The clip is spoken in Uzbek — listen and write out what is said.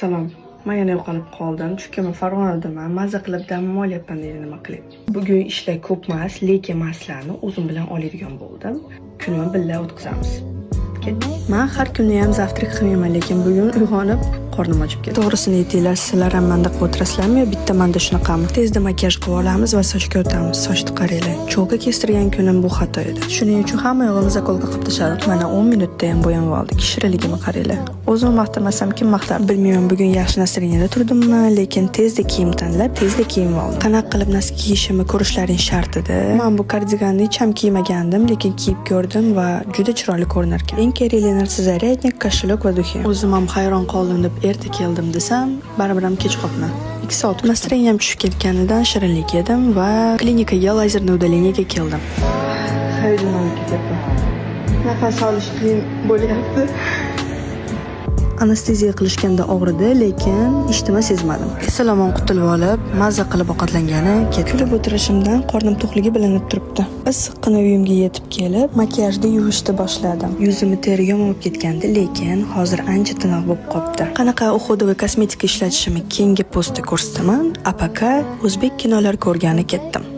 Salom. Men yana yo'qolib qoldim. Chunki men Farg'onadaman. Mazza qilib dam olyapman deydi nima qilay. Bugun ishlar ko'p emas, lekin maslarni o'zim bilan oladigan bo'ldim. Kunni birga o'tkazamiz. Men har kuni ham zavtrak qilmayman, lekin bugun uyg'onib qornim ochib ketdi. To'g'risini aytinglar, sizlar ham menda qilib o'tirasizlarmi yo bitta menda shunaqami? Tezda makiyaj qilib olamiz va sochga o'tamiz. Sochni qaranglar. Cho'g'ga kestirgan kunim bu xato edi. Shuning uchun hamma yog'ini zakolka qilib tashladik. Mana 10 minutda ham bo'yanib oldik. Shirinligini qaranglar. O'zim maqtamasam kim maqtar? Bilmayman, bugun yaxshi nastroyeniyada turdimmi, lekin tezda kiyim tanlab, tezda kiyim oldim. Qanaqa qilib nasl kiyishimni ko'rishlaring shart edi. Men bu kardiganni hech ham kiymagandim, lekin kiyib ko'rdim va juda chiroyli ko'rinar ekan. Eng kerakli narsa zaryadnik, koshelok va duxi. O'zim ham hayron qoldim deb erta keldim desam, baribir ham kech qolibman. 2 soat nastroyeniyam tushib ketganidan shirinlik yedim va klinikaga lazerni udaleniyaga keldim. Hayajonlanib ketyapman. Nafas olish qiyin bo'lyapti. Anesteziya qilishganda og'ridi, lekin hech sezmadim. Salomon qutulib olib, mazza qilib ovqatlangani ketib o'tirishimdan qornim to'qligi bilinib turibdi. Issiqqina uyimga yetib kelib, makiyajni yuvishni boshladim. Yuzimni teri yomon bo'lib ketgandi, lekin hozir ancha tiniq bo'lib qopti. Qanaqa uxudi va kosmetika ishlatishimni keyingi postda ko'rsataman. APK o'zbek kinolari ko'rgani ketdim.